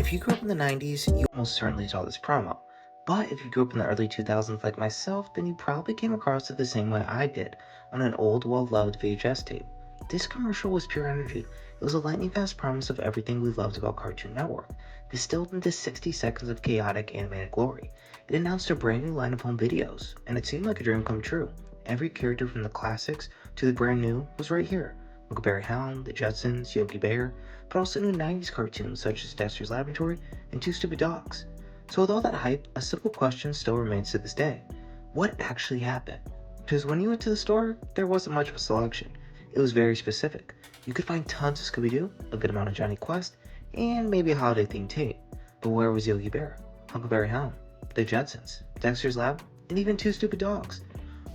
If you grew up in the 90s, you almost certainly saw this promo. But if you grew up in the early 2000s like myself, then you probably came across it the same way I did, on an old, well-loved VHS tape. This commercial was pure energy. It was a lightning-fast promise of everything we loved about Cartoon Network, distilled into 60 seconds of chaotic animated glory. It announced a brand new line of home videos, and it seemed like a dream come true. Every character from the classics to the brand new was right here. Huckleberry Hound, the Jetsons, Yogi Bear, but also new 90s cartoons such as Dexter's Laboratory and Two Stupid Dogs. So with all that hype, a simple question still remains to this day. What actually happened? Because when you went to the store, there wasn't much of a selection. It was very specific. You could find tons of Scooby-Doo, a good amount of Johnny Quest, and maybe a holiday-themed tape. But where was Yogi Bear, Huckleberry Hound, the Jetsons, Dexter's Lab, and even Two Stupid Dogs?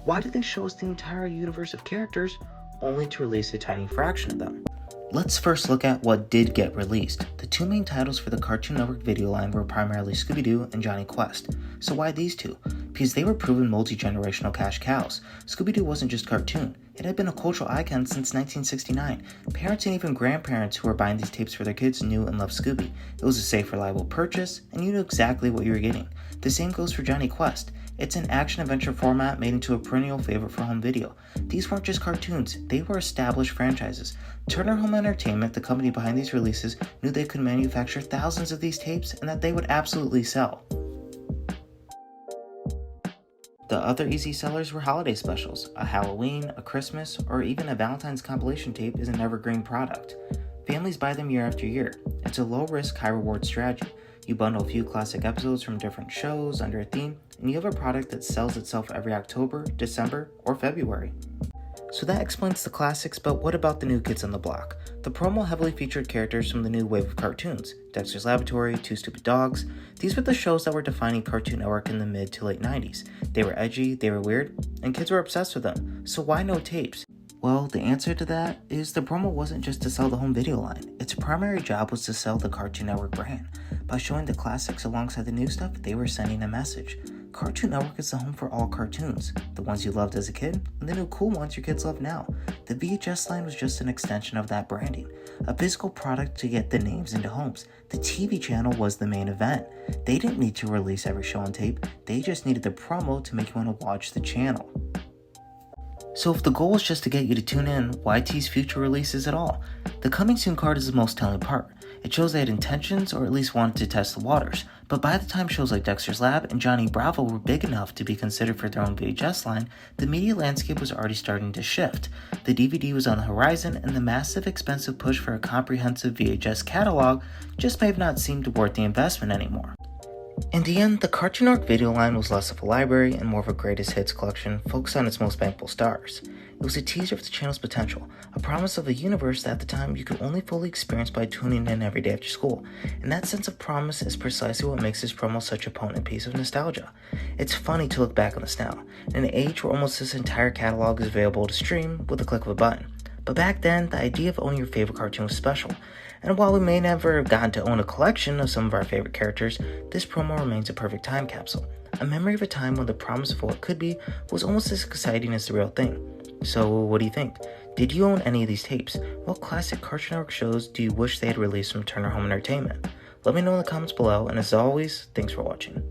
Why did they show us the entire universe of characters only to release a tiny fraction of them? Let's first look at what did get released. The two main titles for the Cartoon Network video line were primarily Scooby-Doo and Johnny Quest. So why these two? Because they were proven multi-generational cash cows. Scooby-Doo wasn't just cartoon. It had been a cultural icon since 1969. Parents and even grandparents who were buying these tapes for their kids knew and loved Scooby. It was a safe, reliable purchase, and you knew exactly what you were getting. The same goes for Johnny Quest. It's an action-adventure format made into a perennial favorite for home video. These weren't just cartoons, they were established franchises. Turner Home Entertainment, the company behind these releases, knew they could manufacture thousands of these tapes and that they would absolutely sell. The other easy sellers were holiday specials. A Halloween, a Christmas, or even a Valentine's compilation tape is an evergreen product. Families buy them year after year. It's a low-risk, high-reward strategy. You bundle a few classic episodes from different shows under a theme, and you have a product that sells itself every October, December, or February. So that explains the classics, but what about the new kids on the block? The promo heavily featured characters from the new wave of cartoons, Dexter's Laboratory, Two Stupid Dogs. These were the shows that were defining Cartoon Network in the mid to late 90s. They were edgy, they were weird, and kids were obsessed with them. So why no tapes? Well, the answer to that is the promo wasn't just to sell the home video line. Its primary job was to sell the Cartoon Network brand. By showing the classics alongside the new stuff, they were sending a message. Cartoon Network is the home for all cartoons, the ones you loved as a kid, and the new cool ones your kids love now. The VHS line was just an extension of that branding, a physical product to get the names into homes. The TV channel was the main event. They didn't need to release every show on tape, they just needed the promo to make you want to watch the channel. So if the goal was just to get you to tune in, why tease future releases at all? The coming soon card is the most telling part. It shows they had intentions, or at least wanted to test the waters. But by the time shows like Dexter's Lab and Johnny Bravo were big enough to be considered for their own VHS line, the media landscape was already starting to shift. The DVD was on the horizon, and the massive expensive push for a comprehensive VHS catalog just may have not seemed worth the investment anymore. In the end, the Cartoon Network video line was less of a library and more of a greatest hits collection focused on its most bankable stars. It was a teaser of the channel's potential, a promise of a universe that at the time you could only fully experience by tuning in every day after school, and that sense of promise is precisely what makes this promo such a potent piece of nostalgia. It's funny to look back on this now, in an age where almost this entire catalog is available to stream with a click of a button. But back then, the idea of owning your favorite cartoon was special, and while we may never have gotten to own a collection of some of our favorite characters, this promo remains a perfect time capsule, a memory of a time when the promise of what could be was almost as exciting as the real thing. So what do you think? Did you own any of these tapes? What classic Cartoon Network shows do you wish they had released from Turner Home Entertainment? Let me know in the comments below, and as always, thanks for watching.